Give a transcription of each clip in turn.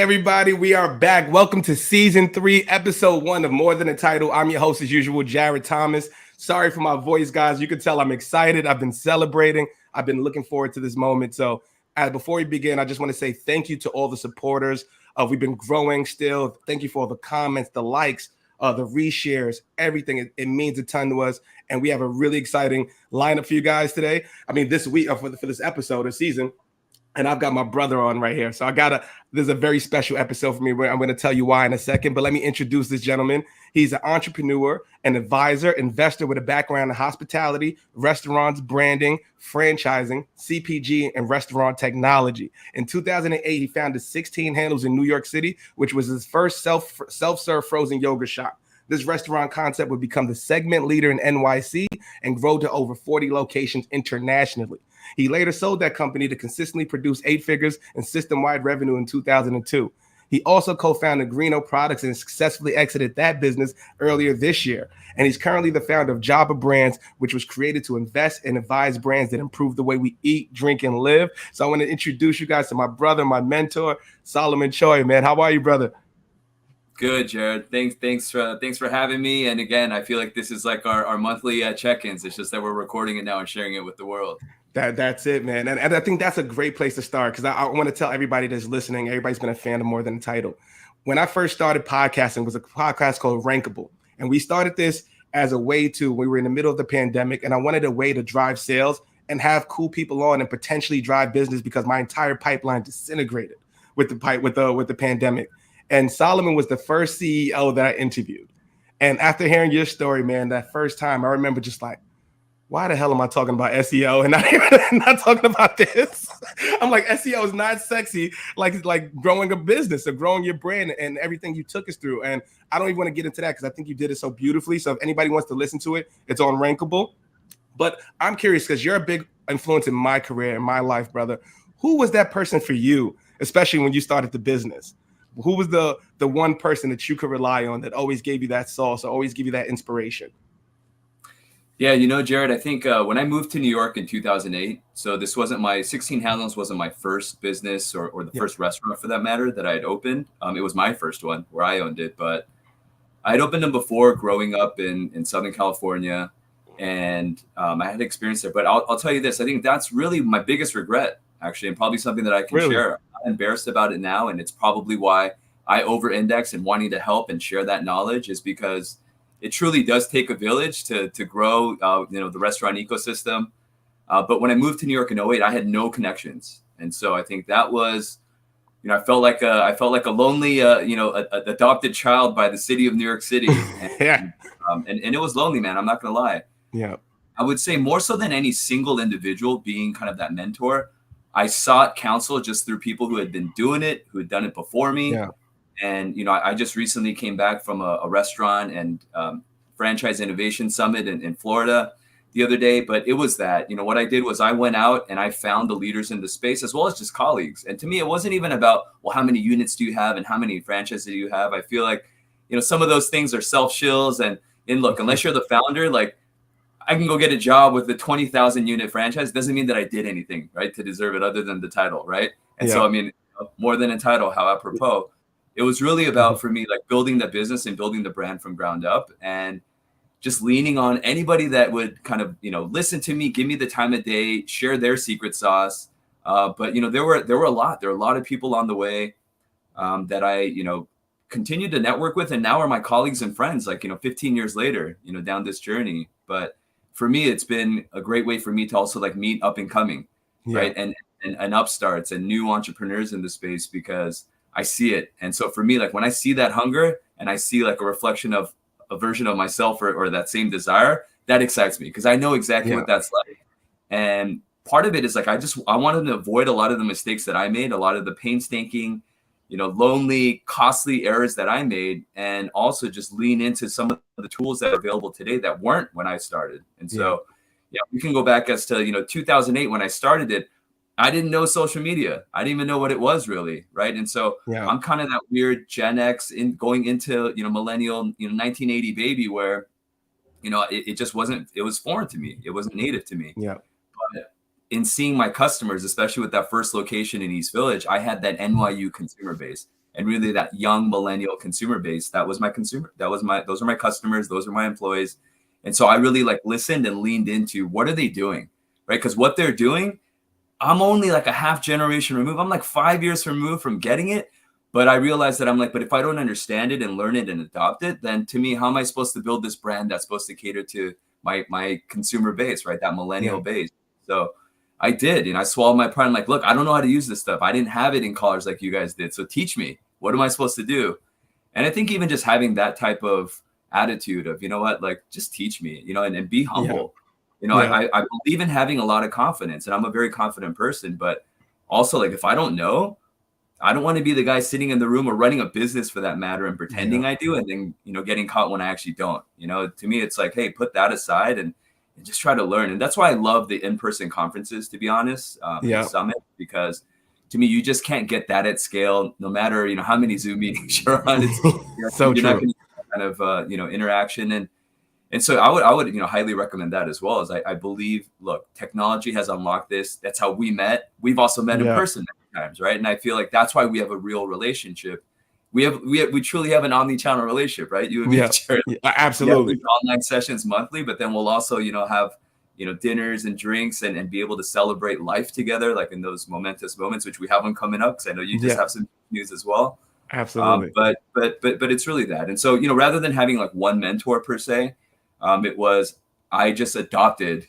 everybody, we are back. Welcome to season 3, episode 1 of More Than a Title. I'm your host as usual, Jarrett Thomas. Sorry for my voice, guys. You can tell I'm excited. I've been celebrating. I've been looking forward to this moment. So before we begin, I just want to say thank you to all the supporters. We've been growing still. Thank you for all the comments, the likes, the reshares, everything. It means a ton to us. And we have a really exciting lineup for you guys today. I mean, this week for this episode or season. And I've got my brother on right here. So there's a very special episode for me where I'm going to tell you why in a second. But let me introduce this gentleman. He's an entrepreneur, an advisor, investor with a background in hospitality, restaurants, branding, franchising, CPG, and restaurant technology. In 2008, he founded 16 Handles in New York City, which was his first self-serve frozen yogurt shop. This restaurant concept would become the segment leader in NYC and grow to over 40 locations internationally. He later sold that company to consistently produce 8 figures in system-wide revenue in 2002. He also co-founded Greeno Products and successfully exited that business earlier this year. And he's currently the founder of Java Brands, which was created to invest and advise brands that improve the way we eat, drink, and live. So I want to introduce you guys to my brother, my mentor, Solomon Choi. Man, how are you, brother? Good, Jared. Thanks for having me. And again, I feel like this is like our monthly check-ins. It's just that we're recording it now and sharing it with the world. That's it, man. And I think that's a great place to start because I want to tell everybody that's listening, everybody's been a fan of More Than a Title. When I first started podcasting, it was a podcast called Rankable. And we started this as a way we were in the middle of the pandemic, and I wanted a way to drive sales and have cool people on and potentially drive business because my entire pipeline disintegrated with the pandemic. And Solomon was the first CEO that I interviewed. And after hearing your story, man, that first time, I remember just like, why the hell am I talking about SEO and not talking about this? I'm like, SEO is not sexy like growing a business or growing your brand and everything you took us through. And I don't even want to get into that because I think you did it so beautifully. So if anybody wants to listen to it, it's on Rankable. But I'm curious because you're a big influence in my career, in my life, brother. Who was that person for you, especially when you started the business? Who was the one person that you could rely on that always gave you that sauce or always give you that inspiration? Yeah, Jared, I think when I moved to New York in 2008, so this wasn't 16 Handles wasn't my first business or the first restaurant for that matter that I had opened. It was my first one where I owned it, but I had opened them before growing up in Southern California, and I had experience there. But I'll tell you this, I think that's really my biggest regret, actually, and probably something that I can share. I'm embarrassed about it now, and it's probably why I over-index in wanting to help and share that knowledge is because it truly does take a village to grow, the restaurant ecosystem. But when I moved to New York in 2008, I had no connections. And so I think that was, I felt like a lonely, adopted child by the city of New York City. And it was lonely, man. I'm not going to lie. Yeah. I would say more so than any single individual being kind of that mentor, I sought counsel just through people who had been doing it, who had done it before me. Yeah. And, I just recently came back from a restaurant and franchise innovation summit in Florida the other day. But it was that, what I did was I went out and I found the leaders in the space as well as just colleagues. And to me, it wasn't even about, well, how many units do you have and how many franchises do you have? I feel like, some of those things are self-shills. And look, unless you're the founder, like I can go get a job with a 20,000 unit franchise. Doesn't mean that I did anything, right, to deserve it other than the title, right? And so, More Than a Title, how apropos. It was really about, for me, like building the business and building the brand from ground up and just leaning on anybody that would kind of, listen to me, give me the time of day, share their secret sauce. But, there were a lot of people on the way that I, continued to network with and now are my colleagues and friends, like, 15 years later, down this journey. But for me, it's been a great way for me to also like meet up and coming, right? And upstarts and new entrepreneurs in the space because I see it. And so for me, like when I see that hunger and I see like a reflection of a version of myself or that same desire, that excites me because I know exactly what that's like. And part of it is like, I wanted to avoid a lot of the mistakes that I made, a lot of the painstaking, lonely, costly errors that I made, and also just lean into some of the tools that are available today that weren't when I started. And so, we can go back as to, 2008 when I started it. I didn't know social media. I didn't even know what it was really, right? And so I'm kind of that weird Gen X going into, millennial, 1980 baby where, it just wasn't, it was foreign to me. It wasn't native to me. Yeah. But in seeing my customers, especially with that first location in East Village, I had that NYU consumer base. and really that young millennial consumer base. That was my consumer. Those are my customers. Those are my employees. And so I really like listened and leaned into what are they doing, right? Because what they're doing, I'm only like a half generation removed. I'm like 5 years removed from getting it. But I realized that I'm like, but if I don't understand it and learn it and adopt it, then to me, how am I supposed to build this brand that's supposed to cater to my consumer base, right? That millennial base. So I did, I swallowed my pride. I'm like, look, I don't know how to use this stuff. I didn't have it in college like you guys did. So teach me. What am I supposed to do? And I think even just having that type of attitude of, you know what, like just teach me, and be humble. I believe in having a lot of confidence, and I'm a very confident person, but also like, if I don't know, I don't want to be the guy sitting in the room or running a business for that matter and pretending I do, and then, getting caught when I actually don't. To me, it's like, hey, put that aside and just try to learn. And that's why I love the in-person conferences, to be honest, the summit, because to me, you just can't get that at scale, no matter, how many Zoom meetings you're on. It's so you're true. Not going to get that kind of, interaction. And so I would, highly recommend that as well. As I believe, look, technology has unlocked this. That's how we met. We've also met in person many times, right? And I feel like that's why we have a real relationship. We truly have an omni-channel relationship, right? You and me, Jarrett. Absolutely. Online sessions monthly, but then we'll also, have, dinners and drinks and be able to celebrate life together, like in those momentous moments, which we have them coming up. Because I know you just have some news as well. Absolutely. But it's really that. And so, rather than having like one mentor per se, it was, I just adopted,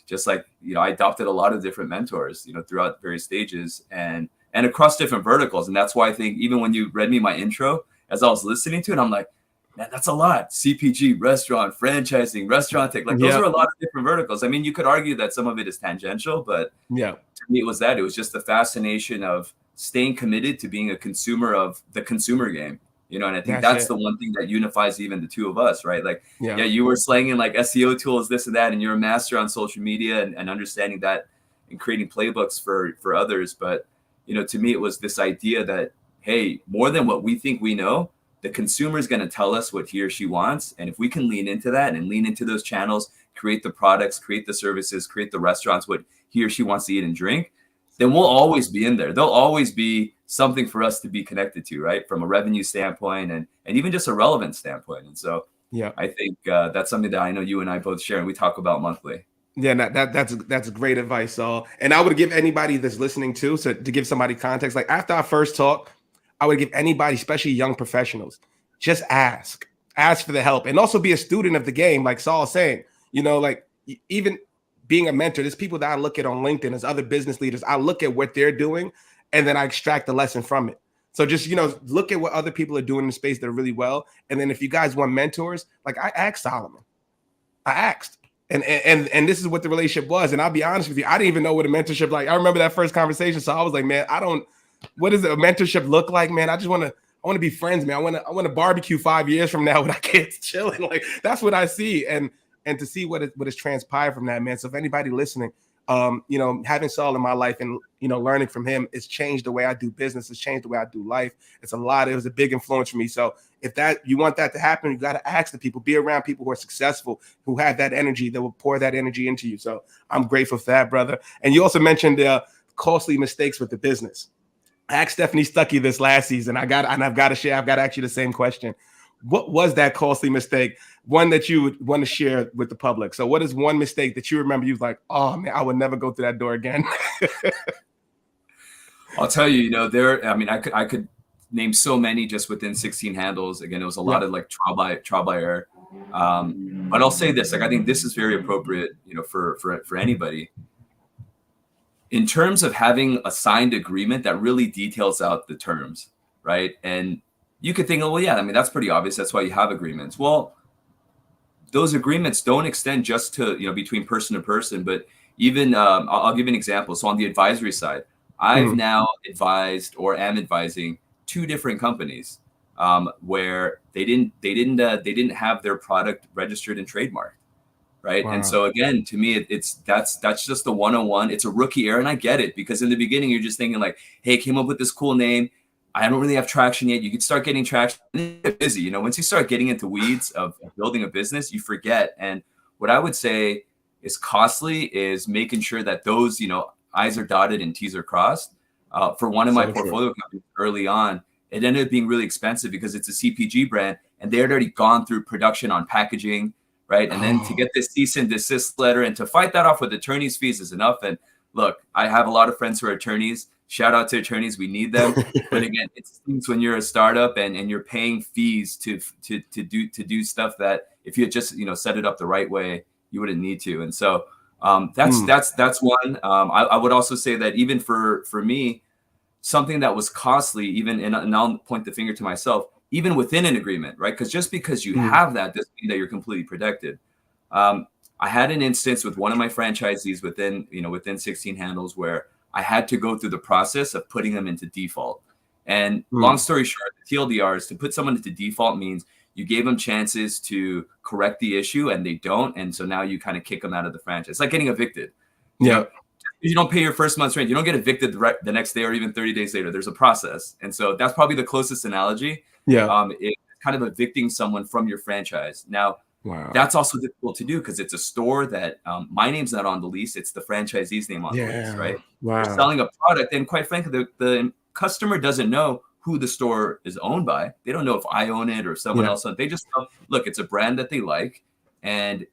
I adopted a lot of different mentors, throughout various stages and across different verticals. And that's why I think even when you read me my intro, as I was listening to it, I'm like, man, that's a lot. CPG, restaurant, franchising, restaurant tech, like those are a lot of different verticals. I mean, you could argue that some of it is tangential, but to me, it was just the fascination of staying committed to being a consumer of the consumer game. And I think that's the one thing that unifies even the two of us, right? Like, you were slanging like SEO tools, this and that, and you're a master on social media and understanding that and creating playbooks for others. But, to me, it was this idea that, hey, more than what we think we know, the consumer is going to tell us what he or she wants. And if we can lean into that and lean into those channels, create the products, create the services, create the restaurants, what he or she wants to eat and drink, then we'll always be in there. There'll always be something for us to be connected to, right? From a revenue standpoint and even just a relevant standpoint. And so I think that's something that I know you and I both share and we talk about monthly. Yeah, that's great advice, Saul. And I would give anybody that's listening too, so to give somebody context, like after our first talk, I would give anybody, especially young professionals, just ask for the help and also be a student of the game. Like Saul's saying, like even being a mentor, there's people that I look at on LinkedIn as other business leaders. I look at what they're doing and then I extract the lesson from it. So just, look at what other people are doing in the space that are really well. And then if you guys want mentors, like I asked Solomon, I asked. And this is what the relationship was. And I'll be honest with you, I didn't even know what a mentorship like. I remember that first conversation. So I was like, man, what does a mentorship look like, man? I want to be friends, man. I want to barbecue 5 years from now with our kids chilling. Like that's what I see. And to see what has transpired from that, man. So if anybody listening, having Saul in my life and, learning from him, it's changed the way I do business. It's changed the way I do life. It was a big influence for me. So if you want that to happen, you got to ask the people, be around people who are successful, who have that energy, that will pour that energy into you. So I'm grateful for that, brother. And you also mentioned costly mistakes with the business. I asked Stephanie Stuckey this last season. I've got to share. I've got to ask you the same question. What was that costly mistake? One that you would want to share with the public. So what is one mistake that you remember? You was like, oh man, I would never go through that door again. I'll tell you, I could name so many just within 16 handles. Again, it was a lot of like trial by error. But I'll say this, like, I think this is very appropriate, for anybody. In terms of having a signed agreement that really details out the terms, right? And you could think, well, yeah, that's pretty obvious. That's why you have agreements. Well, those agreements don't extend just to, between person to person, but even, I'll give you an example. So on the advisory side, I've now advised or am advising 2 different companies where they didn't have their product registered and trademarked. Right. Wow. And so again, to me, that's just the 101. It's a rookie error. And I get it, because in the beginning, you're just thinking like, hey, came up with this cool name. I don't really have traction yet. You can start getting traction. You're busy. Once you start getting into weeds of building a business, you forget. And what I would say is costly is making sure that those, I's are dotted and T's are crossed. For one of my portfolio companies early on, it ended up being really expensive because it's a CPG brand and they had already gone through production on packaging, right? And then to get this cease and desist letter and to fight that off with attorney's fees is enough. And look, I have a lot of friends who are attorneys. Shout out to attorneys. We need them. But again, it seems when you're a startup and you're paying fees to do stuff that if you had just, set it up the right way, you wouldn't need to. And so that's one. I would also say that even for me, something that was costly, even, and I'll point the finger to myself, even within an agreement, right? Because just because you have that doesn't mean that you're completely protected. I had an instance with one of my franchisees within 16 handles where I had to go through the process of putting them into default. And long story short, the TLDR is to put someone into default means you gave them chances to correct the issue and they don't. And so now you kind of kick them out of the franchise. It's like getting evicted. Yeah. If you don't pay your first month's rent, you don't get evicted the next day or even 30 days later. There's a process. And so that's probably the closest analogy. Yeah. It's kind of evicting someone from your franchise. Now, that's also difficult to do because it's a store that my name's not on the lease. It's the franchisee's name on the lease, right? Wow. You're selling a product. And quite frankly, the customer doesn't know who the store is owned by. They don't know if I own it or someone else. They just know, look, it's a brand that they like. And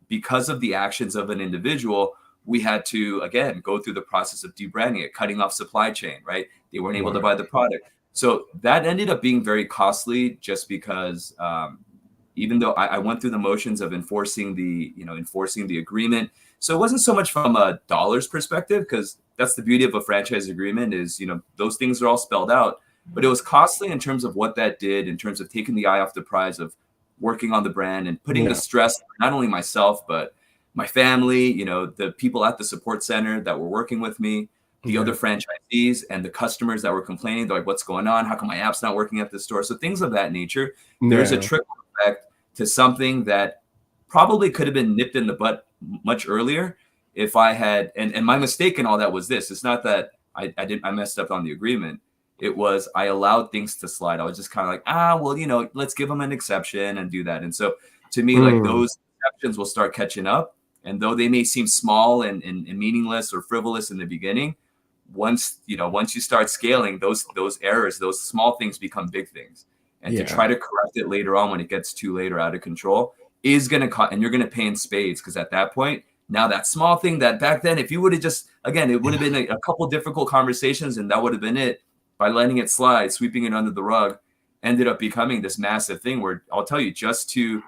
because of the actions of an individual, we had to, again, go through the process of debranding it, cutting off supply chain, right? They weren't able to buy the product. So that ended up being very costly just because even though I went through the motions of enforcing the agreement. So it wasn't so much from a dollars perspective, because that's the beauty of a franchise agreement is, those things are all spelled out, but it was costly in terms of what that did, in terms of taking the eye off the prize of working on the brand and putting the stress, not only myself, but my family, the people at the support center that were working with me, the other franchisees and the customers that were complaining. They're like, what's going on? How come my app's not working at the store? So things of that nature. There's a trickle effect to something that probably could have been nipped in the butt much earlier if I had, and my mistake in all that was this. It's not that I messed up on the agreement. It was, I allowed things to slide. I was just kind of like, let's give them an exception and do that. And so to me, like those exceptions will start catching up. And though they may seem small and meaningless or frivolous in the beginning, once you start scaling, those errors, those small things become big things. And to try to correct it later on when it gets too late or out of control is going to cost, and you're going to pay in spades, because at that point, now that small thing that back then, if you would have just, again, it would have been a couple difficult conversations and that would have been it. By letting it slide, sweeping it under the rug, ended up becoming this massive thing where I'll tell you, just the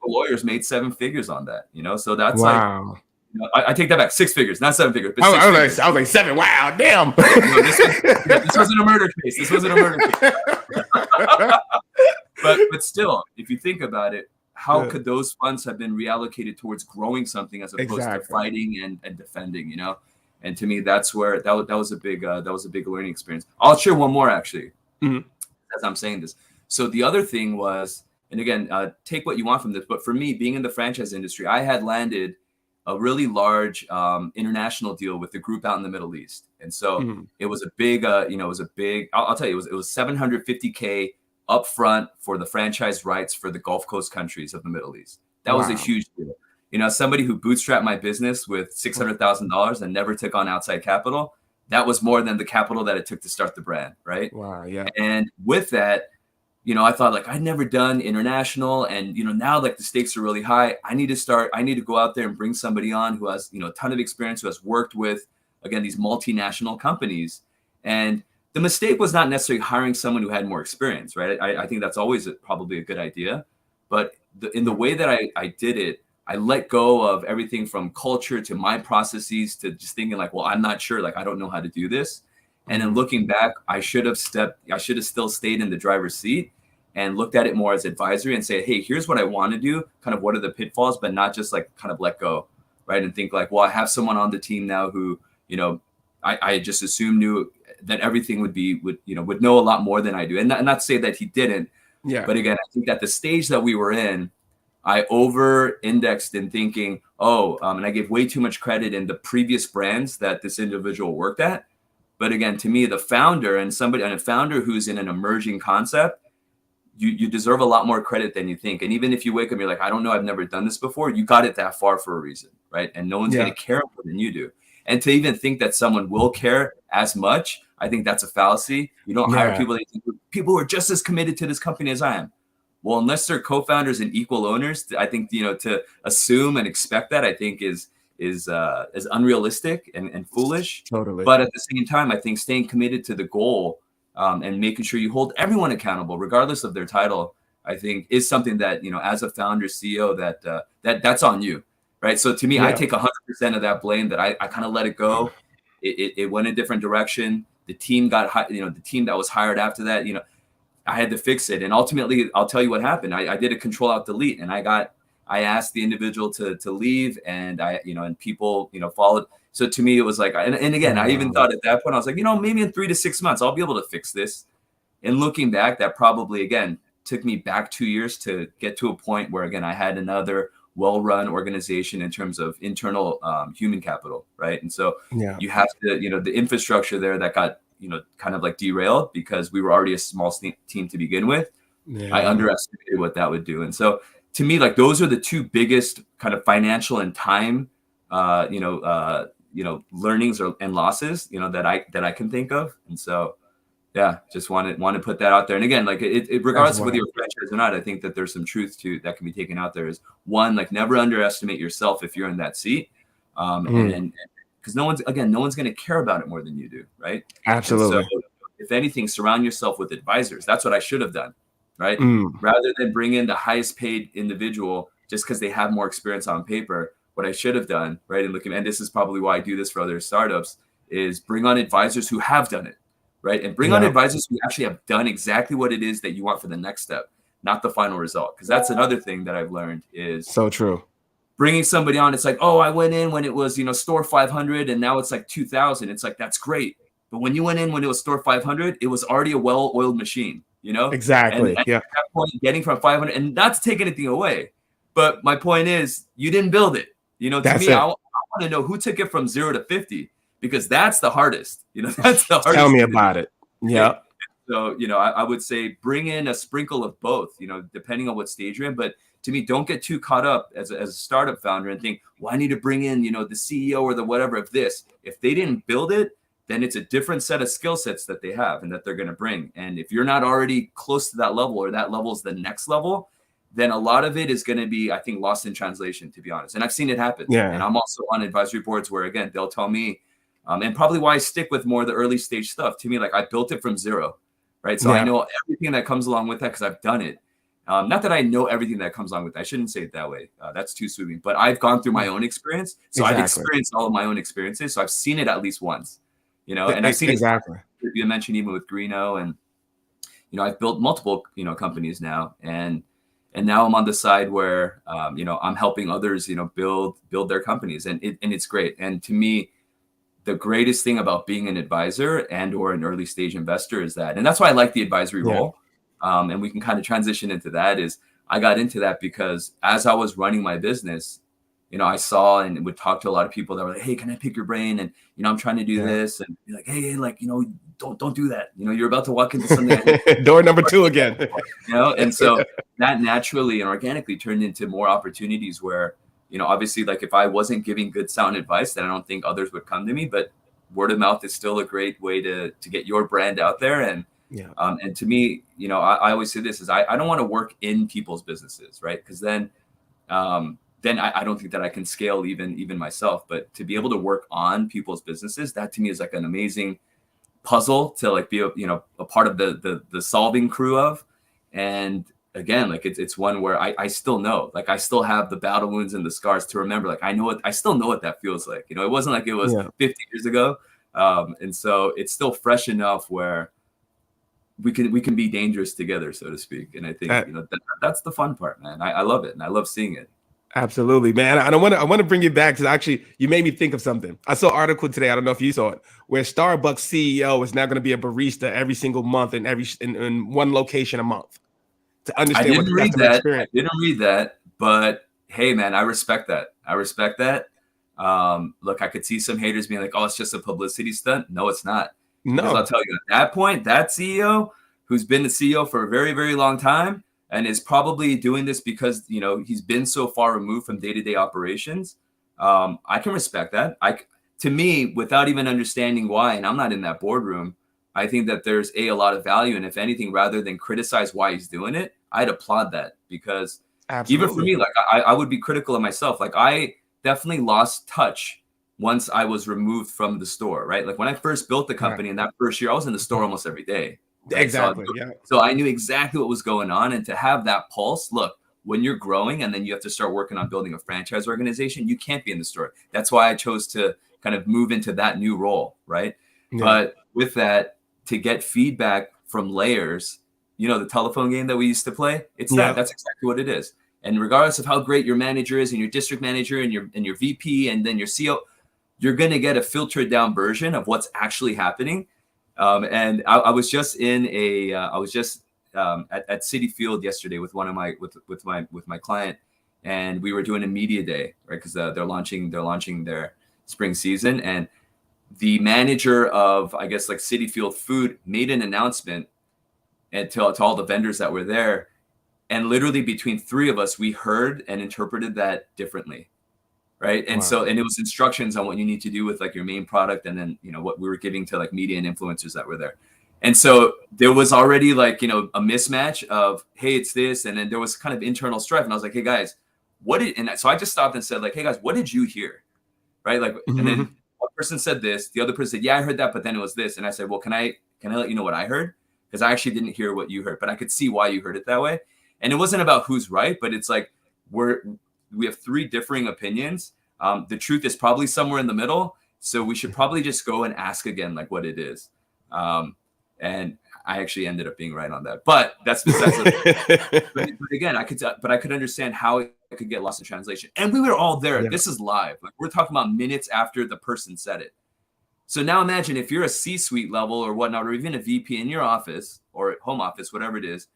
lawyers made 7 figures on that, so that's I take that back, 6 figures, not 7 figures. But I was like 7. Wow, damn. This wasn't a murder case. But still, if you think about it, how could those funds have been reallocated towards growing something as opposed to fighting and defending, And to me, that's where that was a big learning experience. I'll share one more actually, as I'm saying this. So the other thing was, and again, take what you want from this, but for me, being in the franchise industry, I had landed a really large international deal with the group out in the Middle East. And so it was a big, I'll tell you, it was $750K upfront for the franchise rights for the Gulf Coast countries of the Middle East. That was a huge deal. Somebody who bootstrapped my business with $600,000 and never took on outside capital, that was more than the capital that it took to start the brand, right? Wow, yeah. And with that, I thought like I'd never done international, and now like the stakes are really high. I need to go out there and bring somebody on who has a ton of experience, who has worked with, again, these multinational companies. And the mistake was not necessarily hiring someone who had more experience, right? I think that's always probably a good idea, but in the way that I did it, I let go of everything from culture to my processes to just thinking like, well, I'm not sure, like, I don't know how to do this. And then looking back, I should have still stayed in the driver's seat and looked at it more as advisory and say, hey, here's what I want to do, kind of what are the pitfalls, but not just like kind of let go, right? And think like, well, I have someone on the team now who, I just assumed knew that everything would know a lot more than I do. And not to say that he didn't, but again, I think at the stage that we were in, I over-indexed in thinking, and I gave way too much credit in the previous brands that this individual worked at. But again, to me, the founder and a founder who's in an emerging concept, you deserve a lot more credit than you think. And even if you wake up, you're like, I don't know, I've never done this before. You got it that far for a reason, right? And no one's going to care more than you do. And to even think that someone will care as much, I think that's a fallacy. You don't hire Yeah, people who are just as committed to this company as I am. Well, unless they're co-founders and equal owners, I think, to assume and expect that, I think is unrealistic and foolish. totally. But at the same time, I think staying committed to the goal, and making sure you hold everyone accountable, regardless of their title, I think is something that, as a founder, CEO, that's on you, right? So to me, I Yeah. take 100% of that blame. That I kind of let it go. It went a different direction. The team the team that was hired after that, I had to fix it. And ultimately, I'll tell you what happened. I did a control alt delete, and I asked the individual to leave, and and people, followed. So to me, it was like, and again, I even thought at that point, I was like, maybe in 3 to 6 months, I'll be able to fix this. And looking back, that probably, again, took me back 2 years to get to a point where, again, I had another well-run organization in terms of internal human capital, right? And so Yeah. you have to, the infrastructure there that got, kind of like derailed because we were already a small team to begin with. Yeah. I underestimated what that would do. And so to me, like, those are the two biggest kind of financial and time, learnings and losses, that I can think of. And so, yeah, just want to put that out there. And again, like, it regardless of whether you're a franchise or not, I think that there's some truth to that can be taken out there. Is one, like, never underestimate yourself if you're in that seat. And because no one's going to care about it more than you do, right? Absolutely. And so, if anything, surround yourself with advisors. That's what I should have done, right? Mm. Rather than bring in the highest paid individual just because they have more experience on paper. What I should have done, right? And this is probably why I do this for other startups, is bring on advisors who have done it, right? And bring on advisors who actually have done exactly what it is that you want for the next step, not the final result. Because that's another thing that I've learned is so true. Bringing somebody on, it's like, oh, I went in when it was, store 500 and now it's like 2,000. It's like, that's great. But when you went in when it was store 500, it was already a well-oiled machine, Exactly. And at that point, getting from 500, and not to take anything away, but my point is, you didn't build it. To me, I want to know who took it from 0 to 50, because that's the hardest. That's the hardest. Tell me about it. Yeah. So, I would say bring in a sprinkle of both, depending on what stage you're in. But to me, don't get too caught up as a startup founder and think, well, I need to bring in, the CEO or the whatever of this. If they didn't build it, then it's a different set of skill sets that they have and that they're going to bring. And if you're not already close to that level, or that level is the next level, then a lot of it is going to be, I think, lost in translation, to be honest. And I've seen it happen. Yeah. And I'm also on advisory boards where, again, they'll tell me, and probably why I stick with more of the early stage stuff. To me, like, I built it from zero, right? So I know everything that comes along with that because I've done it. Not that I know everything that comes along with that. I shouldn't say it that way. That's too sweeping. But I've gone through my own experience. So I've experienced all of my own experiences. So I've seen it at least once, and I've seen it. You mentioned even with Greeno, and, I've built multiple, companies now. And now I'm on the side where, I'm helping others, build their companies. And it's great. And to me, the greatest thing about being an advisor and or an early stage investor is that, and that's why I like the advisory role. And we can kind of transition into that, is I got into that because as I was running my business, I saw and would talk to a lot of people that were like, hey, can I pick your brain? And, I'm trying to do this, and be like, hey, like, don't do that. You're about to walk into something. Door number 2 again. And so that naturally and organically turned into more opportunities where, obviously, like, if I wasn't giving good sound advice, then I don't think others would come to me. But word of mouth is still a great way to get your brand out there. And and to me, I always say this is I don't want to work in people's businesses, right? Because then I don't think that I can scale even myself. But to be able to work on people's businesses, that to me is like an amazing puzzle to, like, be a part of the solving crew of. And again, like, it's one where I still know, like, I still have the battle wounds and the scars to remember. Like, I still know what that feels like. It wasn't like it was 50 years ago. And so it's still fresh enough where we can be dangerous together, so to speak. And I think that's the fun part, man. I love it, and I love seeing it. Absolutely, man. I want to bring you back, because actually you made me think of something. I saw an article today, I don't know if you saw it, where Starbucks CEO is now going to be a barista every single month in one location a month to understand what the customer experience. I didn't read that, but hey, man, I respect that. Look, I could see some haters being like, oh, it's just a publicity stunt. No, it's not. No. Because I'll tell you, at that point, that CEO who's been the CEO for a very, very long time and is probably doing this because, he's been so far removed from day-to-day operations. I can respect that. To me, without even understanding why, and I'm not in that boardroom, I think that there's a lot of value. And if anything, rather than criticize why he's doing it, I'd applaud that, because even for me, like I would be critical of myself. Like I definitely lost touch once I was removed from the store, right? Like when I first built the company in that first year, I was in the store almost every day. Right? Exactly. So I knew exactly what was going on. And to have that pulse, look, when you're growing and then you have to start working on building a franchise organization, you can't be in the store. That's why I chose to kind of move into that new role, right? Yeah. But with that, to get feedback from layers, you know, the telephone game that we used to play, it's that's exactly what it is. And regardless of how great your manager is and your district manager and your VP and then your CO, you're going to get a filtered down version of what's actually happening. And I was just in at Citi Field yesterday with with my client, and we were doing a media day, right? Because they're launching their spring season, and the manager of, I guess, like Citi Field Food made an announcement and to all the vendors that were there, and literally between three of us, we heard and interpreted that differently. Right. And so, and it was instructions on what you need to do with like your main product. And then, you know, what we were giving to like media and influencers that were there. And so there was already like, you know, a mismatch of, hey, it's this. And then there was kind of internal strife. And I was like, hey guys, so I just stopped and said like, hey guys, what did you hear? Right. Like, and then one person said this, the other person said, yeah, I heard that, but then it was this. And I said, well, can I let you know what I heard? Because I actually didn't hear what you heard, but I could see why you heard it that way. And it wasn't about who's right, but it's like, we have three differing opinions. The truth is probably somewhere in the middle. So we should probably just go and ask again, like what it is. And I actually ended up being right on that, but that's but again, I could understand how it could get lost in translation. And we were all there. Yeah. This is live. Like we're talking about minutes after the person said it. So now imagine if you're a C-suite level or whatnot, or even a VP in your office or home office, whatever it is,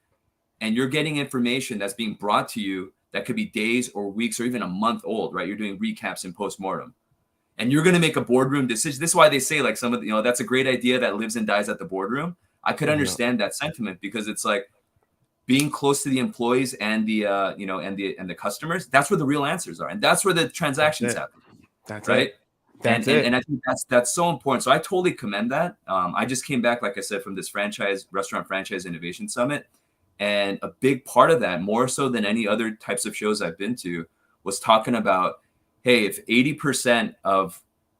and you're getting information that's being brought to you that could be days or weeks or even a month old, right? You're doing recaps and postmortem, and you're going to make a boardroom decision. This is why they say like some of the, that's a great idea that lives and dies at the boardroom. I could understand that sentiment, because it's like being close to the employees and the, and the customers. That's where the real answers are. And that's where the transactions happen. That's right. And I think that's so important. So I totally commend that. I just came back, like I said, from this restaurant franchise innovation summit. And a big part of that, more so than any other types of shows I've been to, was talking about, hey, if 80% of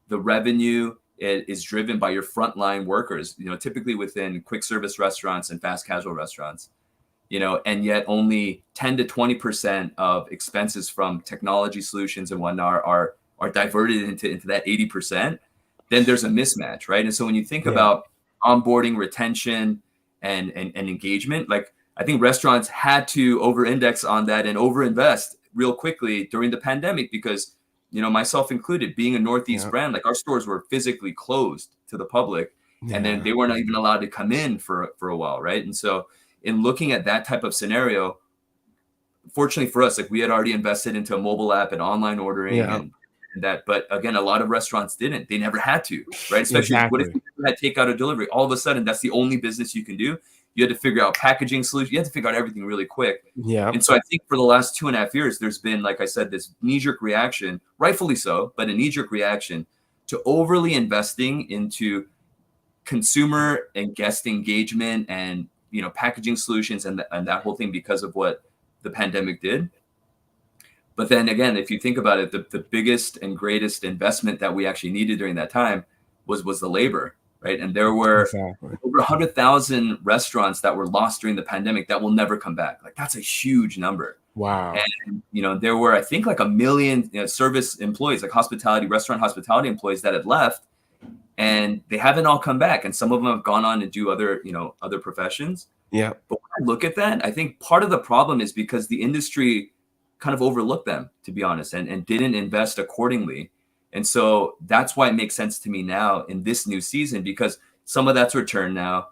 the revenue is driven by your frontline workers, typically within quick service restaurants and fast casual restaurants, and yet only 10 to 20% of expenses from technology solutions and whatnot are diverted into that 80%, then there's a mismatch, right? And so when you think about onboarding, retention, and engagement, like, I think restaurants had to over-index on that and over-invest real quickly during the pandemic, because, myself included, being a Northeast brand, like our stores were physically closed to the public, and then they weren't even allowed to come in for a while, right? And so in looking at that type of scenario, fortunately for us, like we had already invested into a mobile app and online ordering and that, but again, a lot of restaurants didn't. They never had to, right? Especially what if you had takeout or delivery? All of a sudden, that's the only business you can do. You had to figure out packaging solutions. You had to figure out everything really quick. Yeah. And so I think for the last 2.5 years, there's been, like I said, this knee-jerk reaction, rightfully so, but a knee-jerk reaction to overly investing into consumer and guest engagement and, packaging solutions and that whole thing because of what the pandemic did. But then again, if you think about it, the biggest and greatest investment that we actually needed during that time was the labor. Right. And there were over 100,000 restaurants that were lost during the pandemic that will never come back. Like, that's a huge number. Wow. And, there were, I think, like 1 million service employees, like restaurant hospitality employees that had left, and they haven't all come back. And some of them have gone on to do other professions. Yeah. But when I look at that, I think part of the problem is because the industry kind of overlooked them, to be honest, and didn't invest accordingly. And so that's why it makes sense to me now in this new season, because some of that's returned now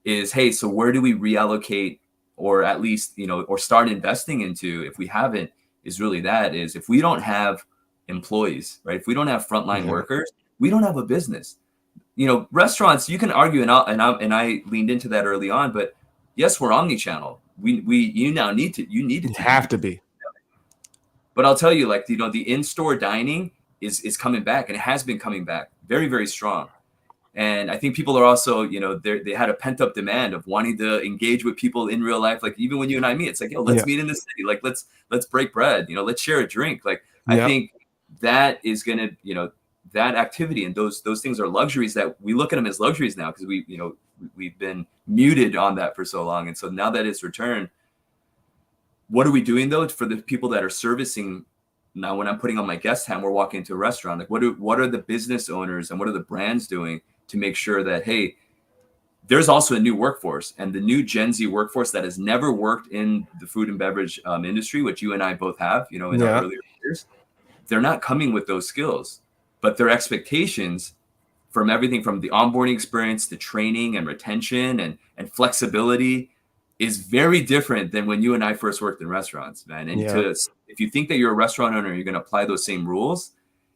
is, hey, so where do we reallocate, or at least, or start investing into, if we haven't, is really is if we don't have employees, right? If we don't have frontline workers, we don't have a business. Restaurants, you can argue, and I leaned into that early on, but yes, we're omni-channel. You have to be. But I'll tell you, like, the in-store dining is coming back, and it has been coming back very, very strong. And I think people are also, they had a pent up demand of wanting to engage with people in real life. Like even when you and I meet, it's like, yo, let's meet in the city. Like, let's break bread, let's share a drink. Like, I think that is going to, that activity and those things are luxuries that we look at them as luxuries now because we've been muted on that for so long. And so now that it's returned, what are we doing though for the people that are servicing? Now, when I'm putting on my guest hat, we're walking into a restaurant. Like, what are the business owners and what are the brands doing to make sure that, hey, there's also a new workforce and the new Gen Z workforce that has never worked in the food and beverage industry, which you and I both have, in our earlier years. They're not coming with those skills, but their expectations from everything from the onboarding experience to training and retention and flexibility is very different than when you and I first worked in restaurants, man. And if you think that you're a restaurant owner, you're going to apply those same rules,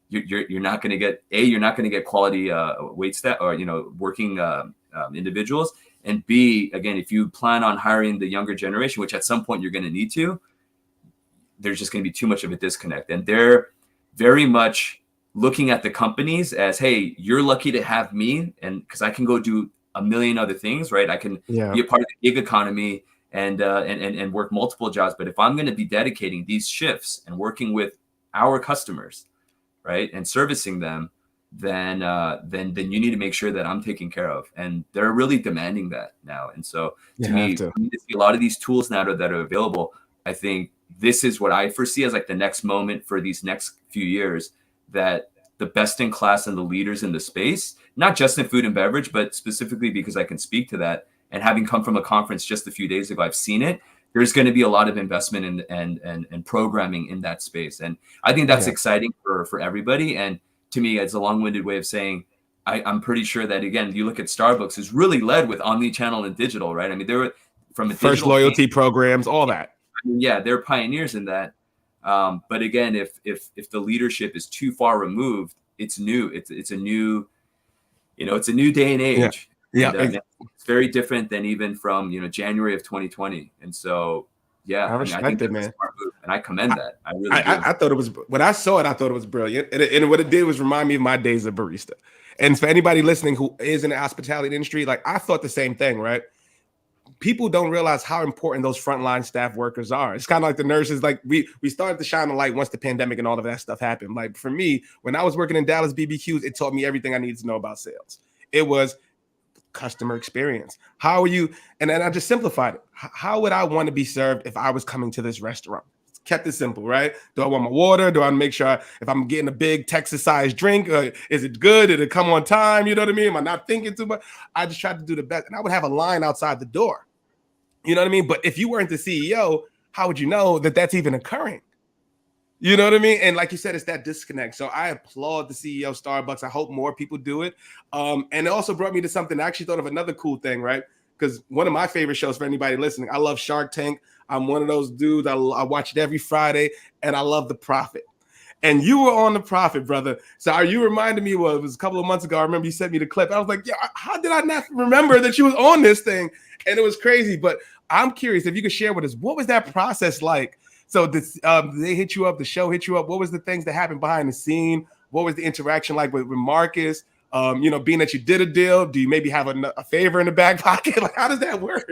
you're not going to get you're not going to get quality wait staff or working individuals, and B, again, if you plan on hiring the younger generation, which at some point you're going to need to, there's just going to be too much of a disconnect, and they're very much looking at the companies as, hey, you're lucky to have me, and because I can go do a million other things, right? I can be a part of the gig economy and work multiple jobs, but if I'm going to be dedicating these shifts and working with our customers, right, and servicing them, then you need to make sure that I'm taken care of. And they're really demanding that now. And so to me, to see a lot of these tools now that are available, I think this is what I foresee as like the next moment for these next few years, that the best in class and the leaders in the space, not just in food and beverage, but specifically because I can speak to that. And having come from a conference just a few days ago, I've seen it. There's going to be a lot of investment and programming in that space. And I think that's exciting for everybody. And to me, it's a long-winded way of saying, I'm pretty sure that, again, you look at Starbucks is really led with omni-channel and digital, right? I mean, they were from a first loyalty programs, all that. I mean, they're pioneers in that. But again, if the leadership is too far removed, it's new. It's a new, it's a new day and age. And, it's very different than even from January of 2020. And so I respect it, man. And I commend that. I really do. I thought it was, when I saw it, I thought it was brilliant. And what it did was remind me of my days as a barista. And for anybody listening who is in the hospitality industry, like I thought the same thing, right? People don't realize how important those frontline staff workers are. It's kind of like the nurses. Like we started to shine a light once the pandemic and all of that stuff happened. Like for me, when I was working in Dallas BBQs, it taught me everything I needed to know about sales. It was customer experience. How are you? And then I just simplified it. How would I want to be served if I was coming to this restaurant? Kept it simple, right? Do I want my water? Do I make sure if I'm getting a big Texas-sized drink, is it good? Did it come on time? You know what I mean? Am I not thinking too much? I just tried to do the best. And I would have a line outside the door. You know what I mean? But if you weren't the CEO, how would you know that that's even occurring? You know what I mean? And like you said, it's that disconnect. So I applaud the CEO of Starbucks. I hope more people do it. And it also brought me to something. I actually thought of another cool thing, right? Because one of my favorite shows for anybody listening, I love Shark Tank. I'm one of those dudes. I watch it every Friday, and I love The Profit. And you were on The Profit, brother. So you reminded me, it was a couple of months ago. I remember you sent me the clip. I was like, yeah, how did I not remember that you was on this thing? And it was crazy. But I'm curious if you could share with us, what was that process like? So they hit you up, the show hit you up. What was the things that happened behind the scene? What was the interaction like with Marcus? Being that you did a deal, do you maybe have a favor in the back pocket? Like, how does that work?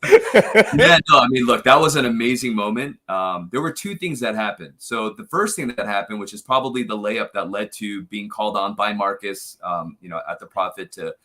I mean, look, that was an amazing moment. There were two things that happened. So the first thing that happened, which is probably the layup that led to being called on by Marcus, at The Profit to,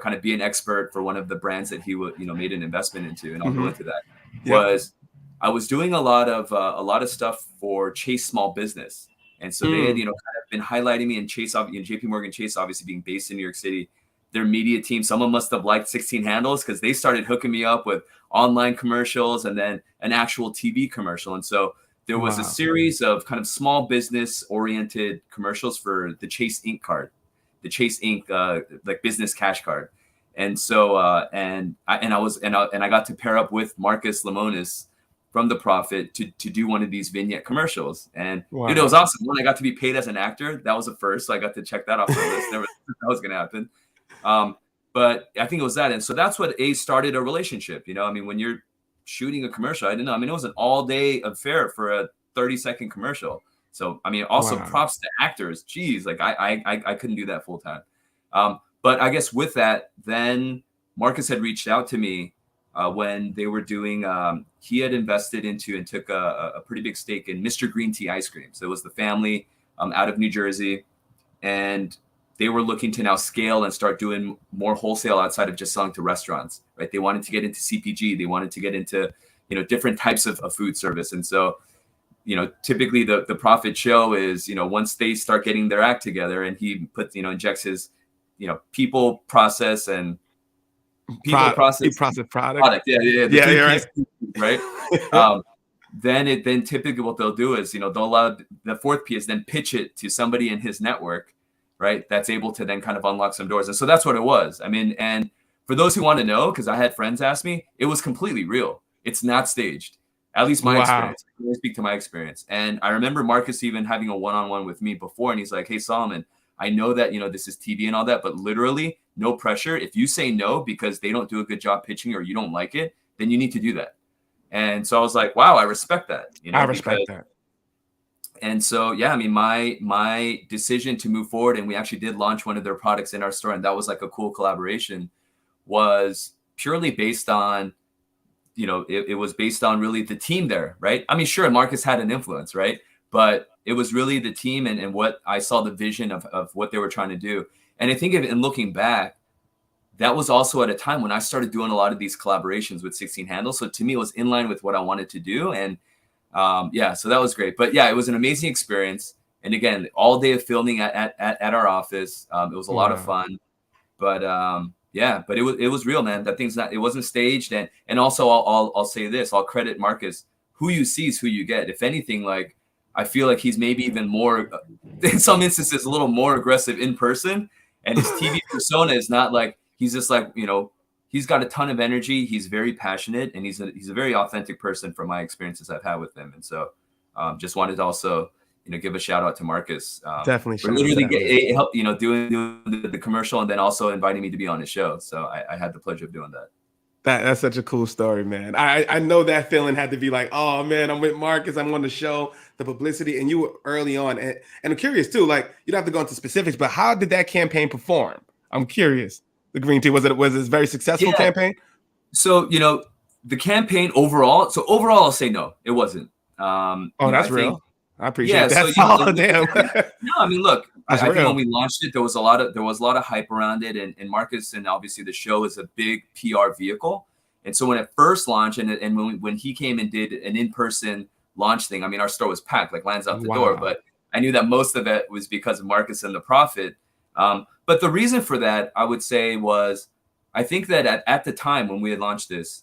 kind of be an expert for one of the brands that he made an investment into, and I'll go into that, was I was doing a lot of stuff for Chase Small Business. And so they had, kind of been highlighting me, and Chase, JP Morgan Chase, obviously being based in New York City, their media team, someone must have liked 16 Handles because they started hooking me up with online commercials and then an actual TV commercial. And so there was a series of kind of small business oriented commercials for the Chase Inc. card, the Chase Inc. Like business cash card. And so I got to pair up with Marcus Lemonis from The Profit to do one of these vignette commercials. And it was awesome. When I got to be paid as an actor, that was a first. So I got to check that off the list. Never thought that was going to happen. But I think it was that. And so that's what started a relationship. I mean, when you're shooting a commercial, I didn't know. I mean, it was an all day affair for a 30-second commercial. So, I mean, also props to actors. Geez, like I couldn't do that full time. But I guess with that, then Marcus had reached out to me when they were doing, he had invested into and took a pretty big stake in Mr. Green Tea Ice Cream. So it was the family out of New Jersey, and they were looking to now scale and start doing more wholesale outside of just selling to restaurants, right? They wanted to get into CPG. They wanted to get into, different types of food service. And so, typically the profit show is, once they start getting their act together, and he puts, injects his, people, process, and process product. Yeah. Right. Then typically what they'll do is, they'll allow the fourth P is then pitch it to somebody in his network, right? That's able to then kind of unlock some doors. And so that's what it was. I mean, and for those who want to know, because I had friends ask me, it was completely real. It's not staged. At least my experience. I can only speak to my experience. And I remember Marcus even having a one-on-one with me before, and he's like, "Hey, Solomon, I know that, this is TV and all that, but literally no pressure. If you say no because they don't do a good job pitching or you don't like it, then you need to do that." And so I was like, wow, I respect that. I respect that. And so, yeah, I mean, my decision to move forward, and we actually did launch one of their products in our store, and that was like a cool collaboration, was purely based on, it was based on really the team there, right? I mean, sure, Marcus had an influence, right? But it was really the team and what I saw the vision of what they were trying to do. And I think in looking back, that was also at a time when I started doing a lot of these collaborations with 16 Handles. So to me, it was in line with what I wanted to do. And so that was great. But yeah, it was an amazing experience. And again, all day of filming at our office. It was a lot of fun. But but it was real, man. It wasn't staged. And also I'll say this, I'll credit Marcus. Who you see is who you get. If anything, like, I feel like he's maybe even more, in some instances, a little more aggressive in person. And his TV persona is not like, he's just like, he's got a ton of energy. He's very passionate, and he's a very authentic person from my experiences I've had with him. And so just wanted to also, give a shout out to Marcus. Definitely. For literally help, doing the commercial, and then also inviting me to be on his show. So I had the pleasure of doing that. That's such a cool story, man. I know that feeling had to be like, oh man, I'm with Marcus, I'm on the show, the publicity, and you were early on. And I'm curious too, like, you don't have to go into specifics, but how did that campaign perform? I'm curious. The green tea, was it a very successful campaign? So, the campaign overall, I'll say no, it wasn't. That's real. I appreciate that. So, damn. No, I mean, look, I think when we launched it, there was a lot of hype around it, and Marcus, and obviously the show is a big PR vehicle. And so when it first launched, and when he came and did an in-person launch thing, I mean, our store was packed, like lines out the door. But I knew that most of it was because of Marcus and the profit. But the reason for that, I would say, was I think that at the time when we had launched this,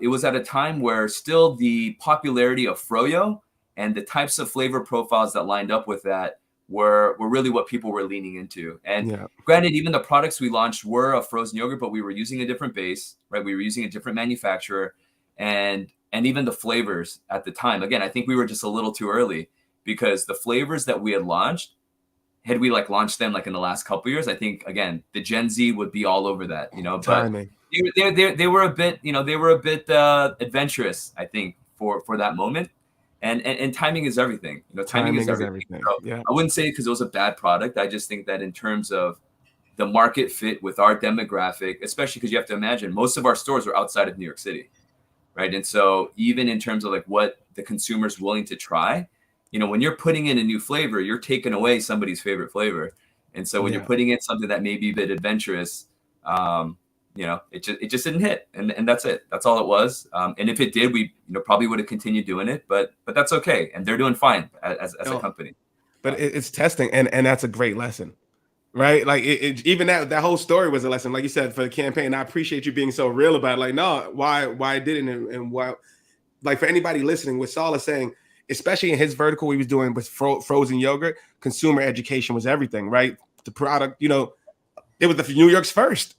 it was at a time where still the popularity of froyo and the types of flavor profiles that lined up with that were really what people were leaning into. And granted, even the products we launched were a frozen yogurt, but we were using a different base, right? We were using a different manufacturer, and even the flavors at the time. Again, I think we were just a little too early, because the flavors that we had launched, had we launched them in the last couple of years, I think, again, the Gen Z would be all over that, but they were a bit adventurous, I think, for that moment. And timing is everything. Timing is everything. So I wouldn't say because it was a bad product. I just think that in terms of the market fit with our demographic, especially because you have to imagine most of our stores are outside of New York City, right? And so even in terms of what the consumer's willing to try, when you're putting in a new flavor, you're taking away somebody's favorite flavor. And so when you're putting in something that may be a bit adventurous, it just didn't hit, and that's it. That's all it was. And if it did, we probably would have continued doing it, but that's okay. And they're doing fine as a company. But it's testing, and that's a great lesson, right? Like even that whole story was a lesson, like you said, for the campaign. I appreciate you being so real about it. Like, no, why didn't it, and why? Like, for anybody listening, what Saul is saying, especially in his vertical he was doing with frozen yogurt, consumer education was everything, right? The product, it was the New York's first.